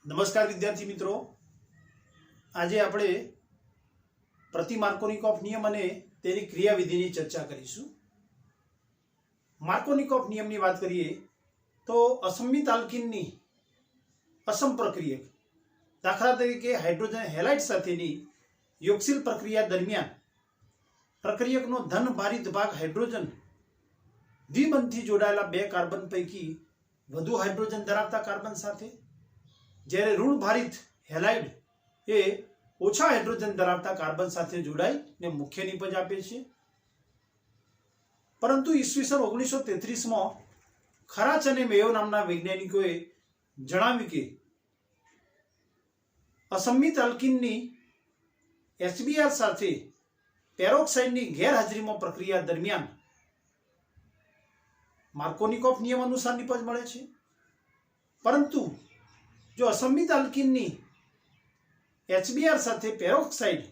નમસ્કાર વિદ્યાર્થી મિત્રો, આજે આપણે પ્રતિ માર્કોનિકોફ નિયમ અને તેની ક્રિયાવિધિની ચર્ચા કરીશું। માર્કોનિકોફ નિયમની વાત કરીએ તો અસંમિત આલ્કીનની અસમ પ્રક્રિયક, દાખલા તરીકે હાઇડ્રોજન હેલાઇડ સાથેની યોગશીલ પ્રક્રિયા દરમિયાન પ્રક્રિયકનો ધન ભારિત ભાગ હાઇડ્રોજન દ્વિબંધથી જોડાયેલા બે કાર્બન પૈકી વધુ હાઇડ્રોજન ધરાવતા કાર્બન સાથે, જ્યારે ઋણ ભારિત હેલાઇડ એ ઓછા હાઇડ્રોજન ધરાવતા કાર્બન સાથે જોડાઈને મુખ્ય નિપજ આપે છે। પરંતુ ઈસવીસન 1933 ખરાચ અને મેયો નામના વૈજ્ઞાનિકોએ જણાવ્યું કે અસંમિત આલ્કીનની HBr સાથે પેરોક્સાઇડની ગેરહાજરીમાં પ્રક્રિયા દરમિયાન માર્કોનિકોફ નિયમ અનુસાર નિપજ મળે છે। પરંતુ જો અસંમિત આલ્કીનની HBr સાથે પેરોક્સાઇડ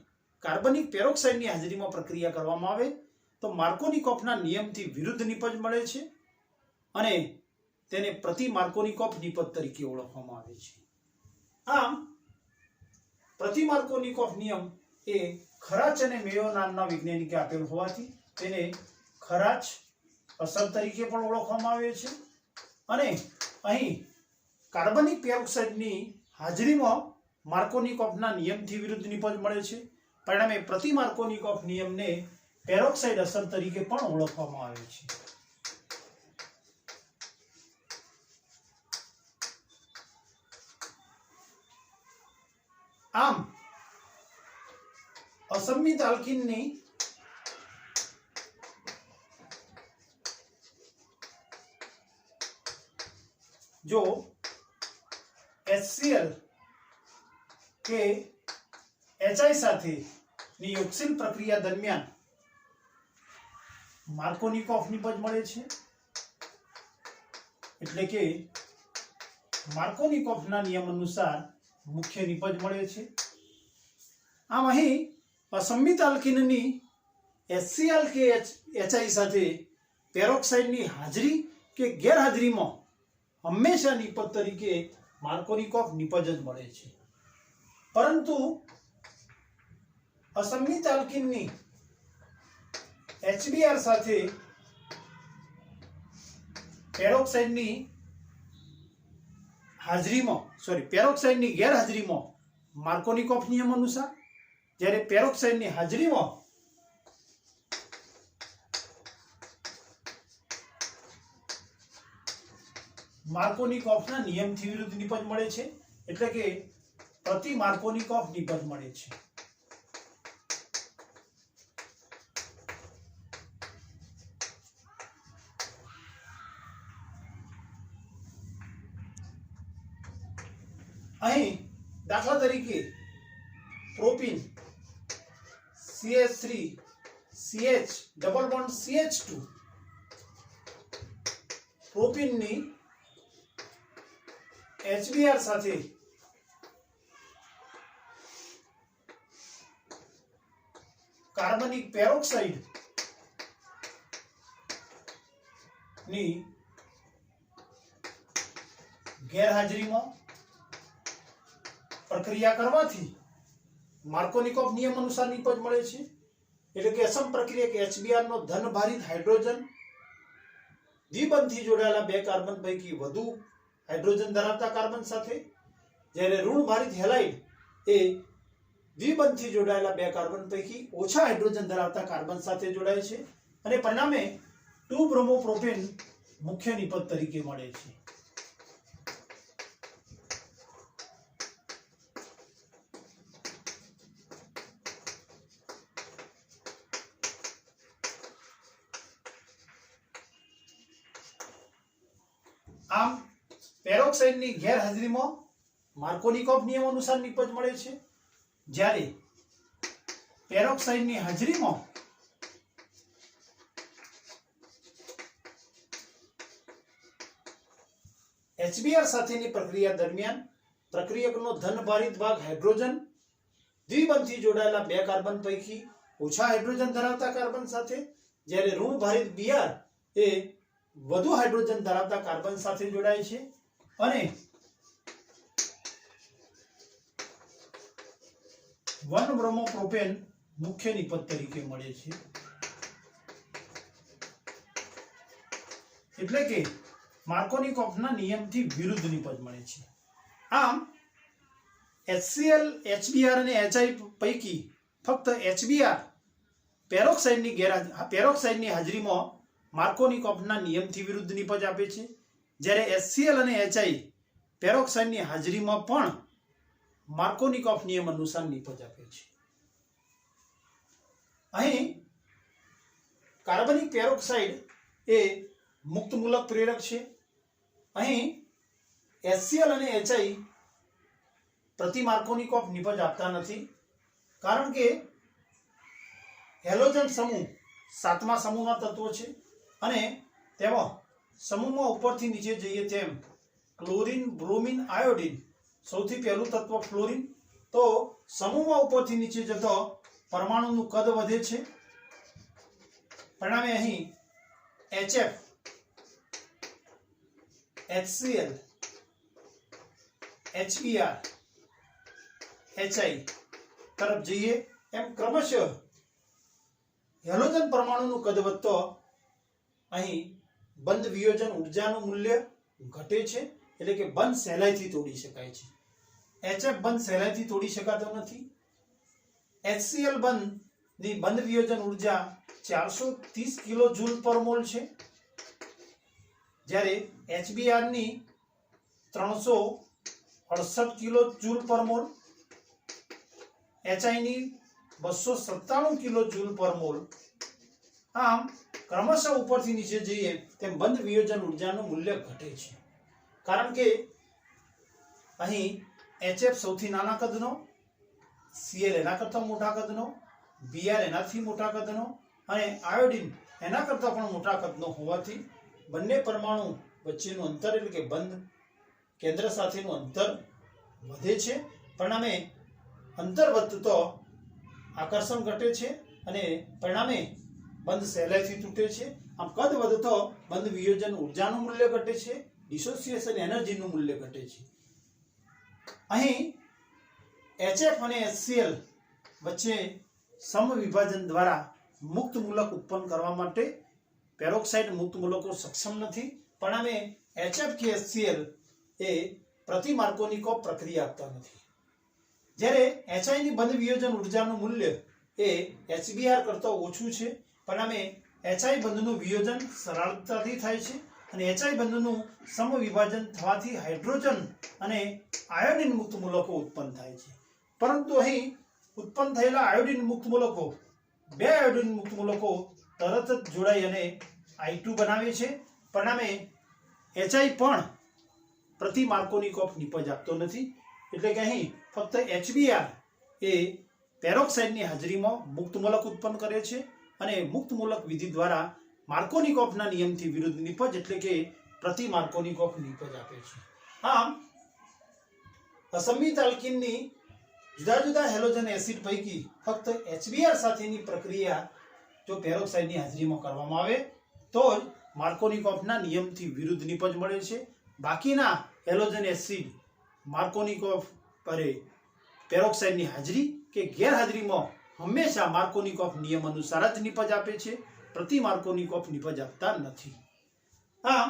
કાર્બનિક પેરોક્સાઇડની હાજરીમાં પ્રક્રિયા કરવામાં આવે તો માર્કોનિકોફના નિયમથી વિરુદ્ધ નિપજ મળે છે અને તેને પ્રતિ માર્કોનિકોફ નિપજ તરીકે ઓળખવામાં આવે છે। આમ પ્રતિ માર્કોનિકોફ નિયમ એ ખરાચ અને મેયો નામના વૈજ્ઞાનિકે આપેલ હોવાથી તેને ખરાચ અસર તરીકે પણ ઓળખવામાં આવે છે અને અહીં કાર્બનિક પેરોક્સાઇડની હાજરીમાં માર્કોનિકોફના નિયમથી વિરુદ્ધ નિપજ મળે છે। પરિણામે પ્રતિ માર્કોનિકોફ નિયમને પેરોક્સાઇડ અસર તરીકે પણ ઓળખવામાં આવે છે। આમ અસંમિત આલ્કીનની જો HCl કે HI સાથેની યોગશીલ પ્રક્રિયા દરમિયાન માર્કોનિકોફ નિપજ મળે છે, એટલે કે માર્કોનિકોફના નિયમ અનુસાર મુખ્ય નિપજ મળે છે। આમ અહીં અસંમિત આલ્કીનની HCl કે HI સાથે પેરોક્સાઇડની હાજરી કે ગેરહાજરીમાં હંમેશા નિપજ તરીકે માર્કોનિકોફ નિપજ જ મળે છે। પરંતુ અસંમિત આલ્કીનની HBr સાથે પેરોક્સાઇડની પેરોક્સાઇડની ગેરહાજરીમાં માર્કોનિકોફ નિયમ અનુસાર, જ્યારે પેરોક્સાઇડની હાજરીમાં માર્કોનિકોફના નિયમથી વિરુદ્ધ નિપજ મળે છે, એટલે કે પ્રતિ માર્કોનિકોફ નિપજ મળે છે। અહીં દાખલા તરીકે propyne CH3 CH double bond CH2 પ્રોપીનની HBr સાથે કાર્બનિક પેરોક્સાઇડ ની ગેરહાજરીમાં પ્રક્રિયા કરવાથી માર્કોનિકોફ નિયમ અનુસાર નિપજ મળે છે, એટલે કે અસમ પ્રક્રિયક HBr નો ધન ભારિત હાઇડ્રોજન દ્વિબંધથી જોડાયેલા બે કાર્બન પૈકી વધુ હાઇડ્રોજન ધરાવતા કાર્બન સાથે, જ્યારે ઋણ ભારિત હેલાઇડ એ દ્વિબંધથી જોડાયેલા બે કાર્બન પૈકી ઓછા હાઇડ્રોજન ધરાવતા કાર્બન સાથે જોડાય છે અને પરિણામે 2-બ્રોમોપ્રોપેન મુખ્ય નિપજ તરીકે મળે છે। આમ પેરોક્સાઇડની ગેરહાજરીમાં માર્કોનિકોફ નિયમ અનુસાર નિપજ મળે છે, જ્યારે પેરોક્સાઇડની હાજરીમાં HBr સાથેની પ્રક્રિયા દરમિયાન પ્રક્રિયકનો ધન ભારિત ભાગ હાઇડ્રોજન દ્વિબંધથી જોડાયેલા બે કાર્બન પૈકી ઓછા હાઇડ્રોજન ધરાવતા કાર્બન સાથે, જ્યારે ઋણ ભારિત Br એ વધુ હાઇડ્રોજન ધરાવતા કાર્બન સાથે જોડાય છે અને 1 બ્રોમોપ્રોપેન મુખ્ય નિપજ તરીકે મળે છે, એટલે કે માર્કોનિકોફના નિયમથી વિરુદ્ધ નિપજ મળે છે. આમ HCl, HBr અને HI પૈકી ફક્ત HBr પેરોક્સાઇડની હાજરીમાં માર્કોનિકોફના નિયમથી વિરુદ્ધ નિપજ આપે છે, જ્યારે HCl અને HI પેરોક્સાઇડની હાજરીમાં પણ માર્કોનિકોફ નિયમ અનુસાર નિપજ આપે છે. અહીં કાર્બનિક પેરોક્સાઇડ એ મુક્ત મૂલક પ્રેરક છે. અહીં HCl અને HI પ્રતિ માર્કોનિકોફ નિપજ આપતા નથી, કારણ કે હેલોજન સમૂહ 7મા સમૂહના તત્વો છે અને તેમાં સમૂહમાં ઉપરથી નીચે જઈએ તેમ ક્લોરીન, બ્રોમિન, આયોડિન, સૌથી પહેલું તત્વ ફ્લોરિન. તો સમૂહમાં ઉપરથી નીચે જતો પરમાણુનું કદ વધે છે, પરિણામે અહીં HF, HCl, HBr, HI તરફ જઈએ એમ ક્રમશઃ હેલોજન પરમાણુનું કદ વધતો અહીં બંધ વિયોજન ઉર્જાનું મૂલ્ય ઘટે છે, એટલે કે બંધ સહેલાઈથી તોડી શકાય છે. HF બંધ સહેલાઈથી તોડી શકાતો નથી. HCl બંધની બંધ વિયોજન ઉર્જા 430 કિલો જૂલ પર મોલ છે, જ્યારે HBr ની 368 કિલો જૂલ પર મોલ, HI ની 297 કિલો જૂલ પર મોલ. આમ ક્રમશઃ ઉપરથી નીચે જઈએ તેમ બંધ વિયોજન ઉર્જાનું મૂલ્ય ઘટે છે, કારણ કે અહીં HF સૌથી નાના કદનો, Cl એના કરતાં મોટા કદનો, Br એનાથી મોટા કદનો અને આયોડિન એના કરતાં પણ મોટા કદનો હોવાથી બંને પરમાણુ વચ્ચેનું અંતર, એટલે કે બંધ કેન્દ્ર સાથેનું અંતર વધે છે. પરિણામે અંતર વધતો આકર્ષણ ઘટે છે અને પરિણામે બંધ સહેલાઈથી તૂટે છે. આમ કદ વધતો બંધ વિયોજન ઉર્જાનું મૂલ્ય ઘટે છે, ડિસોસિએશન એનર્જીનું મૂલ્ય ઘટે છે. અહીં HF અને HCl વચ્ચે સમવિભાજન દ્વારા મુક્ત મૂલક ઉત્પન્ન કરવા માટે પેરોક્સાઇડ મુક્ત મૂલકો સક્ષમ નથી. પરિણામે HF કે HCl એ પ્રતિ માર્કોનિકોફ પ્રક્રિયા આપતા નથી, જ્યારે HI ની બંધ વિયોજન ઉર્જાનું મૂલ્ય એ HBr કરતાં ઓછું છે. પરિણામે HI બંધનું વિયોજન સરળતાથી થાય છે અને HI બંધનું સમવિભાજન થવાથી હાઇડ્રોજન અને આયોડિન મુક્ત મૂલકો ઉત્પન્ન થાય છે. પરંતુ અહીં ઉત્પન્ન થયેલા આયોડિન મુક્ત મૂલકો, બે આયોડિન મુક્ત મૂલકો તરત જ જોડાઈ અને I2 બનાવે છે. પરિણામે HI પણ પ્રતિ માર્કોનિકોફ નિપજ આપતો નથી, એટલે કે અહીં ફક્ત HBr એ પેરોક્સાઇડની હાજરીમાં મુક્ત મૂલક ઉત્પન્ન કરે છે અને મુક્ત મૂલક વિધિ દ્વારા માર્કોનિકોફના નિયમથી વિરુદ્ધ નિપજ, એટલે કે પ્રતિ માર્કોનિકોફ નિપજ આપે છે. આમ અસમિત આલ્કીનની જુદા જુદા હેલોજન એસિડ પૈકી ફક્ત HBr સાથેની પ્રક્રિયા જો પેરોક્સાઇડની હાજરીમાં કરવામાં આવે તો જ માર્કોનિકોફના નિયમથી વિરુદ્ધ નિપજ મળે છે. બાકીના હેલોજન એસિડ માર્કોનિકોફ પેરોક્સાઇડની હાજરી કે ગેરહાજરીમાં હંમેશા માર્કોનિકોફ નિયમ અનુસાર જ નિપજ આપે છે, પ્રતિ માર્કોનિકોફ નિપજ આપતા નથી. આમ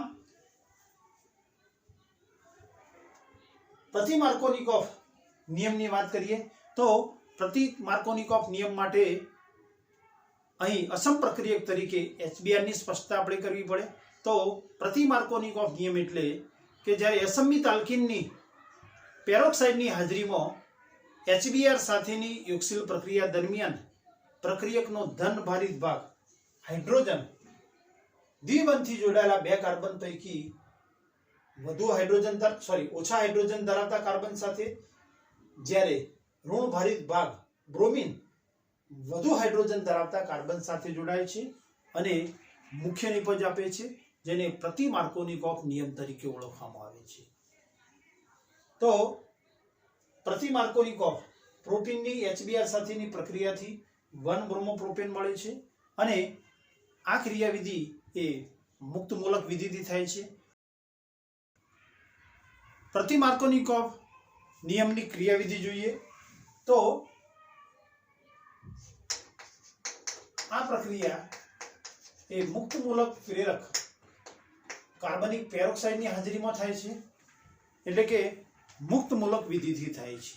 પ્રતિ માર્કોનિકોફ નિયમની વાત કરીએ તો પ્રતિ માર્કોનિકોફ નિયમ માટે અહીં અસમ પ્રક્રિયક તરીકે HBr ની સ્પષ્ટતા આપણે કરવી પડે. તો પ્રતિ માર્કોનિકોફ નિયમ એટલે કે જ્યારે અસમિત આલ્કીનની પેરોક્સાઇડની હાજરીમાં HBr સાથેની યોગશીલ પ્રક્રિયા દરમિયાન પ્રક્રિયકનો ધન ભારિત ભાગ હાઇડ્રોજન દ્વિબંધથી જોડાયેલા બે કાર્બન પૈકી ઓછા હાઇડ્રોજન ધરાવતા કાર્બન સાથે, જ્યારે ઋણ ભારિત ભાગ બ્રોમિન વધુ હાઇડ્રોજન ધરાવતા કાર્બન સાથે જોડાય છે અને મુખ્ય નિપજ આપે છે, જેને પ્રતિ માર્કોનિકોફ નિયમ તરીકે ઓળખવામાં આવે છે. તો પ્રતિ માર્કોનિકોફ પ્રોટીનની HBr સાથેની પ્રક્રિયાથી 1 બ્રોમોપ્રોપેન મળે છે અને આ ક્રિયાવિધિ એ મુક્ત મૂલક વિધિથી થાય છે. પ્રતિ માર્કોનિકોફ નિયમની ક્રિયાવિધિ જોઈએ તો આ પ્રક્રિયા એ મુક્ત મૂલક પ્રેરક કાર્બનિક પેરોક્સાઇડની હાજરીમાં થાય છે, એટલે કે મુક્ત મૂલક વિધિથી થાય છે.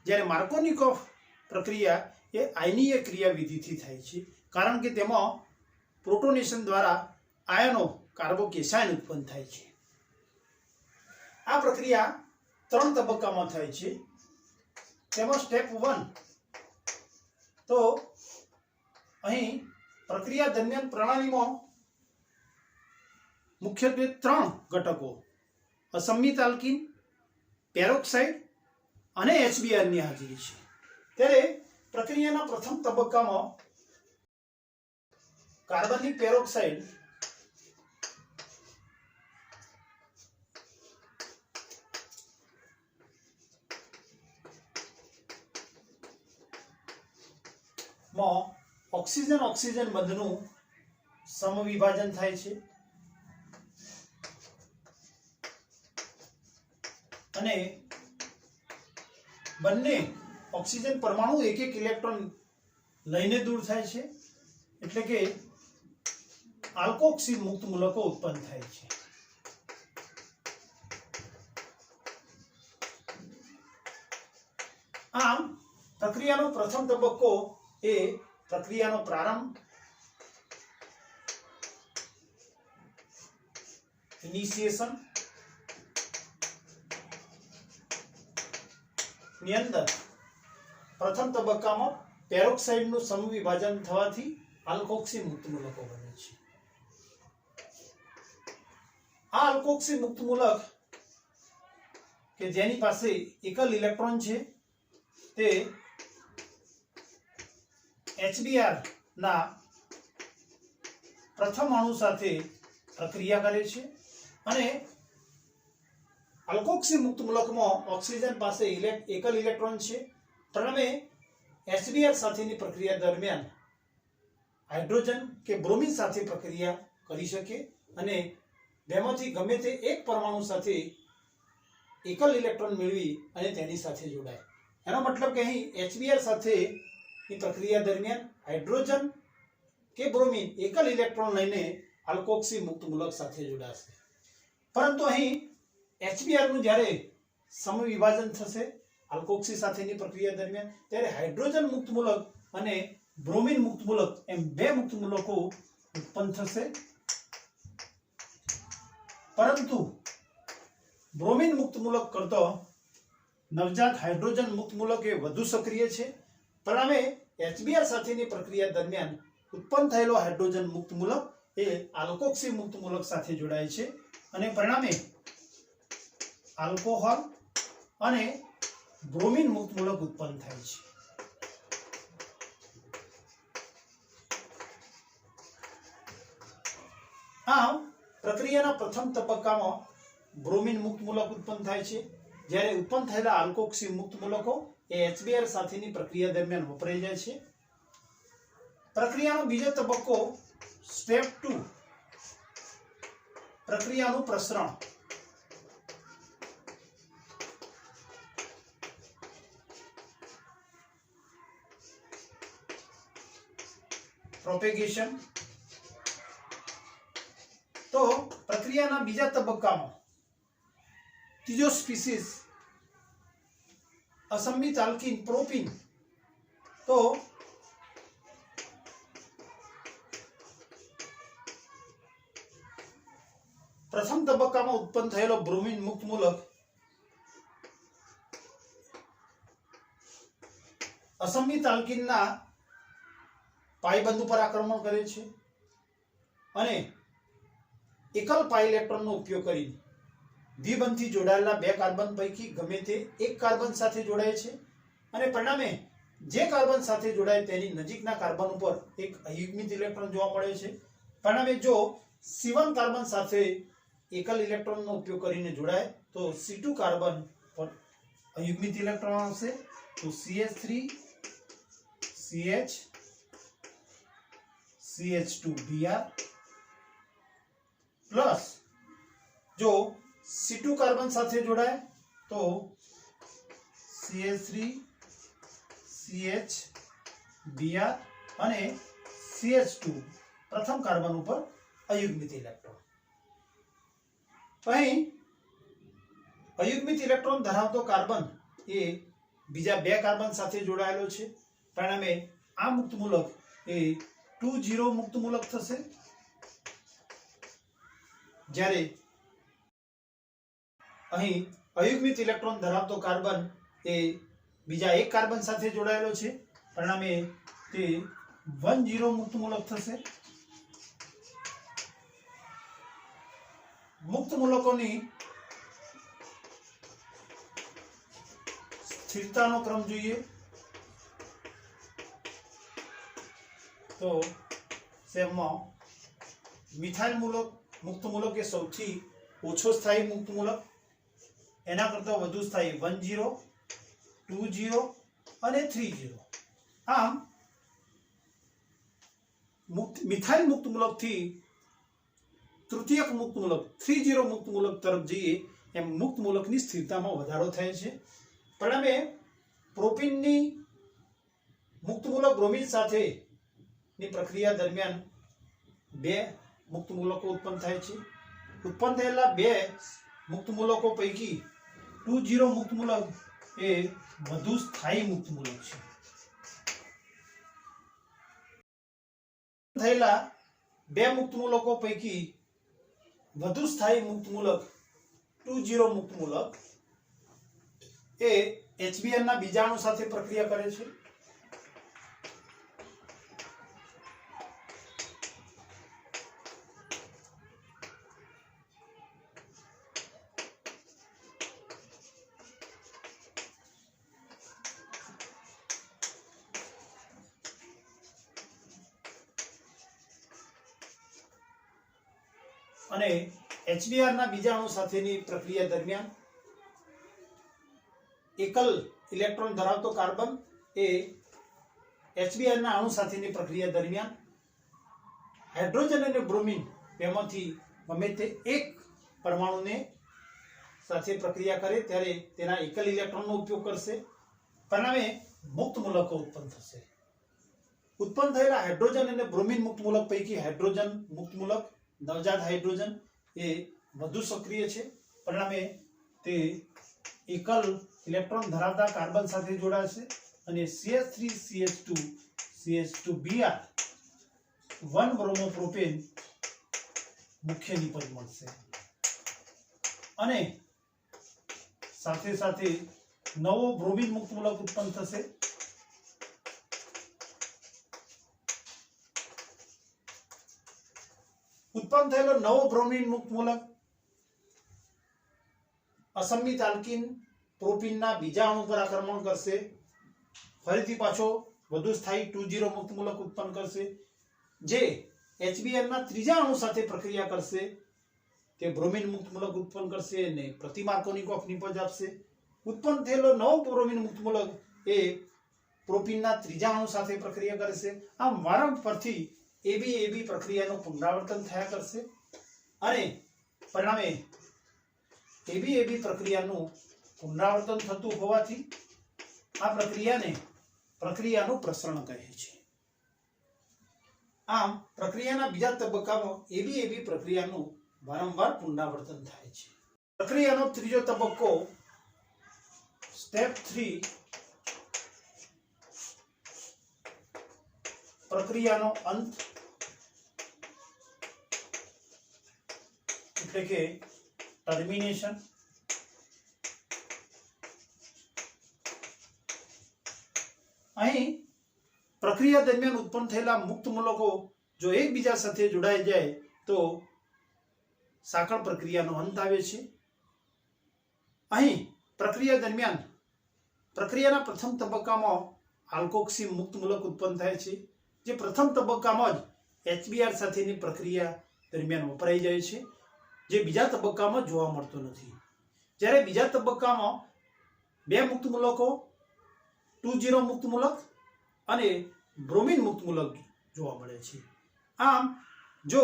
જ્યારે માર્કોનિકોફ પ્રક્રિયા એ આયનીય ક્રિયા વિધિથી થાય છે, કારણ કે તેમાં પ્રોટોનેશન દ્વારા આયનો કાર્બોકેશાયન ઉત્પન્ન થાય છે. આ પ્રક્રિયા 3 તબક્કામાં થાય છે. તેમાં સ્ટેપ 1 તો અહીં પ્રક્રિયા દરમિયાન પ્રણાલીમાં મુખ્યત્વે 3 ઘટકો અસમિત આલ્કીન, પેરોક્સાઇડ અને HBr ની હાજરી છે. ત્યારે પ્રક્રિયાના પ્રથમ તબક્કામાં કાર્બનિક પેરોક્સાઇડ માં ઓક્સિજન ઓક્સિજન બંધનું સમવિભાજન થાય છે અને બંને ઓક્સિજન પરમાણુ એક એક ઇલેક્ટ્રોન લઈને દૂર થાય છે, એટલે કે આલ્કોક્સી મુક્ત મૂલકો ઉત્પન્ન થાય છે. આમ પ્રક્રિયાનો પ્રથમ તબક્કો એ પ્રક્રિયાનો પ્રારંભ, ઇનિશિએશન ની અંદર પ્રથમ તબક્કામાં પેરોક્સાઇડનું સમવિભાજન થવાથી આલ્કોક્સી મુક્ત મૂલકો બને છે. આ આલ્કોક્સી મુક્ત મૂલક કે જેની પાસે એકલ ઇલેક્ટ્રોન છે તે HBr ના પ્રથમ અણુ સાથે પ્રક્રિયા કરે છે અને આલ્કોક્સી મુક્ત મૂલકમાં ઓક્સિજન પાસે એકલ ઇલેક્ટ્રોન છે, પરિણામે HBr સાથેની પ્રક્રિયા દરમિયાન હાઇડ્રોજન કે બ્રોમિન સાથે પ્રક્રિયા કરી શકે અને બેમાંથી ગમે તે એક પરમાણુ સાથે એકલ ઇલેક્ટ્રોન મેળવી અને તેની સાથે જોડાય. એનો મતલબ કે અહીં HBr સાથેની પ્રક્રિયા દરમિયાન હાઇડ્રોજન કે બ્રોમિન એકલ ઇલેક્ટ્રોન લઈને આલ્કોક્સી મુક્ત મૂલક સાથે જોડાશે. પરંતુ અહીં HBr નું જ્યારે સમવિભાજન થશે આલ્કોક્સી સાથેની પ્રક્રિયા દરમિયાન, ત્યારે હાઇડ્રોજન મુક્ત મૂલક અને બ્રોમિન મુક્ત મૂલક એમ 2 મુક્ત મૂલકો ઉત્પન્ન થશે. પરંતુ બ્રોમિન મુક્ત મૂલક કરતો નવજાત હાઇડ્રોજન મુક્ત મૂલક એ વધુ સક્રિય છે. પરિણામે HBr સાથેની પ્રક્રિયા દરમિયાન ઉત્પન્ન થયેલો હાઇડ્રોજન મુક્ત મૂલક એ આલ્કોક્સી મુક્ત મૂલક સાથે જોડાય છે અને પરિણામે આલ્કોહોલ અને બ્રોમિન મુક્ત મૂલક ઉત્પન્ન થાય છે. આમ પ્રક્રિયાના પ્રથમ તબક્કામાં બ્રોમિન મુક્ત મૂલક ઉત્પન્ન થાય છે, જ્યારે ઉત્પન્ન થયેલા આલ્કોક્સી મુક્ત મૂલકો એ HBr સાથેની પ્રક્રિયા દરમિયાન વપરાઈ જાય છે. પ્રક્રિયાનો બીજો તબક્કો સ્ટેપ 2 પ્રક્રિયાનું પ્રસરણ. પ્રોપેગેશન. તો પ્રક્રિયાના બીજા તબક્કામાં ત્રીજો સ્પીસીસ અસમિત આલ્કીન પ્રોપીન. તો પ્રથમ તબક્કામાં ઉત્પન્ન થયેલો બ્રોમિન મુક્ત મૂલક અસમિત આલ્કીનના પાઈ બંધ ઉપર આક્રમણ કરે છે અને એકલ પાઈ ઇલેક્ટ્રોનનો ઉપયોગ કરી દ્વિબંધથી જોડાયેલા 2 કાર્બન પૈકી ગમે તે એક કાર્બન સાથે જોડાય છે અને પરિણામે જે કાર્બન સાથે જોડાય તેની નજીકના કાર્બન ઉપર એક અયુગ્મિત ઇલેક્ટ્રોન જોવા મળે છે. પરિણામે જો C1 કાર્બન સાથે એકલ ઇલેક્ટ્રોનનો ઉપયોગ કરીને જોડાય તો C2 કાર્બન પર અયુગ્મિત ઇલેક્ટ્રોન આવશે, તો CH3 CH CH2Br પ્લસ જો C2 કાર્બન સાથે જોડાય તો CH3 CH Br અને CH2 प्रथम कार्बन पर अयुग्मित इलेक्ट्रॉन। અહીં અયુગ્મિત ઇલેક્ટ્રોન ધરાવતો કાર્બન એ બીજા બે કાર્બન સાથે જોડાયેલો છે, પરિણામે આ મુક્ત મૂલક એ 2 મુક્ત મૂલક થશે, જ્યારે અહીં અયુગ્મિત ઇલેક્ટ્રોન ધરાવતો કાર્બન એ બીજા એક કાર્બન સાથે જોડાયેલો છે, પરિણામે તે 1 મુક્ત મૂલક થશે। મુક્ત મૂલકોની સ્થિરતાનો ક્રમ જોઈએ તો સેમમાં મિથાઇલ મૂલક મુક્ત મૂલક એ સૌથી ઓછો સ્થાયી મુક્ત મૂલક, એના કરતાં વધુ સ્થાયી 10, 20 અને 30। આમ મિથાઇલ મુક્ત મૂલકથી તૃતીયક મુક્ત મૂલક 30 મુક્ત મૂલક તરફ જઈએ એમ મુક્ત મૂલકની સ્થિરતામાં વધારો થાય છે। પરિણામે પ્રોપીનની મુક્ત મૂલક બ્રોમિન સાથેની પ્રક્રિયા દરમિયાન બે મુક્ત મૂલકો ઉત્પન્ન થાય છે। ઉત્પન્ન થયેલા બે મુક્ત મૂલકો પૈકી 20 મુક્ત મૂલક એ વધુ સ્થાયી મુક્ત મૂલક છે। થયેલા બે મુક્ત મૂલકો પૈકી વધુ સ્થાયી મુક્ત મૂલક 20 મુક્ત મૂલક એ HBr ના બીજાણુ સાથે પ્રક્રિયા કરે છે। અને HBr ના બીજાણુ સાથેની પ્રક્રિયા દરમિયાન एकल इलेक्ट्रॉन धरावतो कार्बन ए HBr ना अणु साथेनी प्रक्रिया दरमियान हाइड्रोजन और ब्रोमीन बेमांथी गमे ते एक परमाणु ने साथे प्रक्रिया करे त्यारे तेना एकल इलेक्ट्रॉन नो उपयोग करशे, परिणामे मुक्त मूलको उत्पन्न थशे। उत्पन्न थयेला हाइड्रोजन और ब्रोमीन मुक्त मूलक पैकी हाइड्रोजन मुक्त मूलक नवजात हाइड्रोजन ए વધુ સક્રિય છે, પરિણામે તે એકલ ઇલેક્ટ્રોન ધરાવતા કાર્બન સાથે જોડાશે અને CH3 CH2 CH2Br 1 બ્રોમોપ્રોપેન મુખ્ય નિપજ મળશે અને સાથે સાથે નવો બ્રોમિન મુક્ત મૂલક ઉત્પન્ન થશે। उत्पन्न થયેલો નવો બ્રોમિન મુક્ત મૂલક असमित आल्किन प्रोपीनना बीजा अणु पर आक्रमण करशे, फरीथी पाछो વધુ સ્થાયી 20 મુક્ત મૂલક ઉત્પન્ન કરશે, જે HBr ના ત્રીજા અણુ સાથે પ્રક્રિયા કરશે, તે બ્રોમિન મુક્ત મૂલક ઉત્પન્ન કરશે અને પ્રતિ માર્કોનિકોફ નિપજ આપશે। ઉત્પન્ન થયેલો નવો બ્રોમિન મુક્ત મૂલક એ પ્રોપીનના ત્રીજા અણુ સાથે પ્રક્રિયા કરશે। આમ વારંવારથી AB પ્રક્રિયાનું પુનરાવર્તન થયા કરશે અને પરિણામે AB પ્રક્રિયાનું પુનરાવર્તન થતું હોવાથી આ પ્રક્રિયાનું પ્રસરણ કહે છે। આમ પ્રક્રિયાના બીજા તબક્કામાં AB પ્રક્રિયાનું વારંવાર પુનરાવર્તન થાય છે। પ્રક્રિયાનો ત્રીજો તબક્કો સ્ટેપ 3 પ્રક્રિયાનો અંત એટલે કે टर्मिनेशन। અહીં પ્રક્રિયા દરમિયાન ઉત્પન્ન થયેલા મુક્ત મૂલકો જો એકબીજા સાથે જોડાઈ જાય તો સાંકળ પ્રક્રિયાનો અંત આવે છે। અહીં પ્રક્રિયા દરમિયાન પ્રક્રિયાના પ્રથમ તબક્કામાં આલ્કોક્સી મુક્ત મૂલક ઉત્પન્ન થાય છે, જે પ્રથમ તબક્કામાં જ HBr સાથેની પ્રક્રિયા દરમિયાન વપરાઈ જાય છે, જે બીજા તબક્કામાં જોવા મળતો નથી। જ્યારે બીજા તબક્કામાં બે મુક્ત મૂલકો 20 મુક્ત મૂલક અને બ્રોમિન મુક્ત મૂલક જોવા મળે છે। આમ જો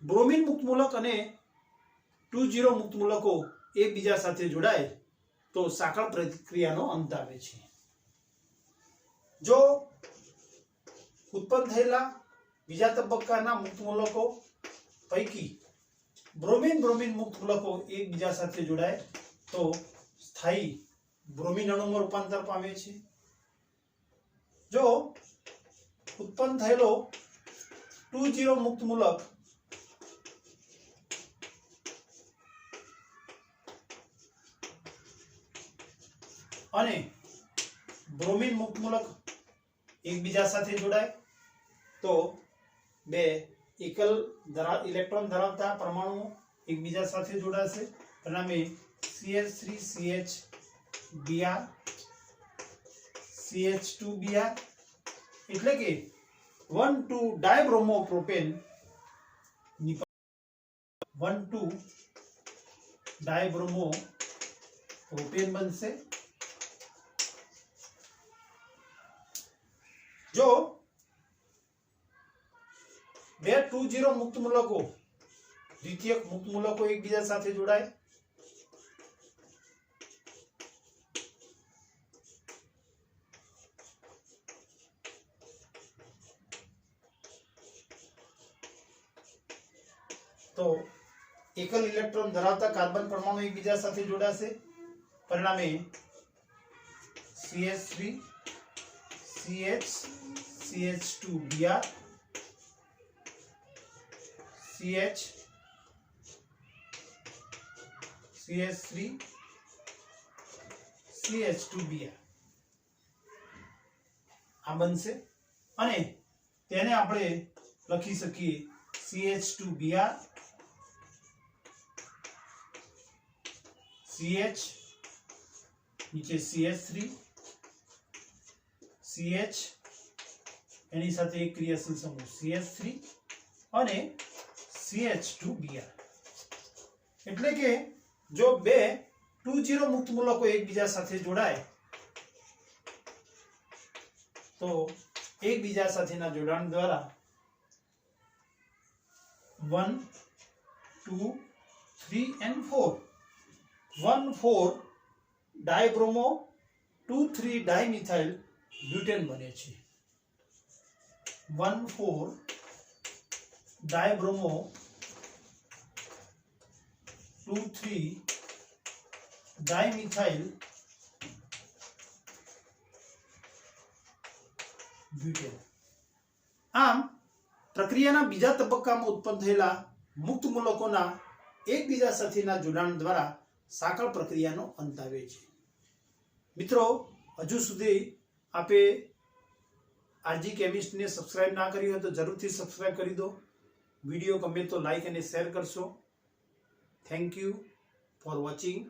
બ્રોમિન મુક્ત મૂલક અને 20 મુક્ત મૂલકો એકબીજા સાથે જોડાય તો સાંકળ પ્રક્રિયાનો અંત આવે છે। જો ઉત્પન્ન થયેલા બીજા તબક્કાના મુક્ત મૂલકો પૈકી બ્રોમિન બ્રોમિન મુક્ત મૂલકો એકબીજા સાથે જોડાય તો સ્થાયી બ્રોમિન અણુમાં રૂપાંતર પામે છે। જો ઉત્પન્ન થયેલો 2,0 મુક્ત મૂલક અને બ્રોમિન મુક્ત મૂલક એકબીજા સાથે જોડાય તો બે એકલ ઇલેક્ટ્રોન ધરાવતા પરમાણુઓ એકબીજા સાથે જોડાશે, પરિણામે CH3CH Br CH2 Br એટલે કે 1,2 ડાયબ્રોમોપ્રોપેન 1,2 ડાયબ્રોમોપ્રોપેન બનશે। જો બે 2,0 મુક્ત મૂલકો દ્વિતીયક મુક્ત મૂલકો એકબીજા સાથે જોડાય તો એકલ ઇલેક્ટ્રોન ધરાવતા કાર્બન પરમાણુ એકબીજા સાથે જોડાશે, પરિણામે CH3 CH CH2 Br CH CH3 CH2 Br આ બનશે અને તેને આપણે લખી શકીએ CH2 Br CH નીચે CH3 CH એની સાથે એક ક્રિયાશીલ સમૂહ CH3 અને CH2 Br એટલે કે જો બે 2,0 મુક્ત મૂલકો એકબીજા સાથે જોડાય તો એકબીજા સાથેના જોડાણ દ્વારા 1 2 3 and 4 1,4 ડાયબ્રોમો 2,3 ડાયમિથાઇલ બ્યુટેન બને છે। 1,4 ડાયબ્રોમો 2,3 ડાયમિથાઇલ બ્યુટેન। આમ પ્રક્રિયાના બીજા તબક્કામાં ઉત્પન્ન થયેલા મુક્ત મૂલકોના એકબીજા સાથેના જોડાણ દ્વારા સાંકળ પ્રક્રિયાનો અંત આવે છે। મિત્રો, હજુ સુધી આપે આરજી કેમિસ્ટને સબસ્ક્રાઇબ ના કરી હોય તો જરૂરથી સબસ્ક્રાઇબ કરી દો। વિડીયો ગમે તો લાઈક અને શેર કરશો। Thank you for watching.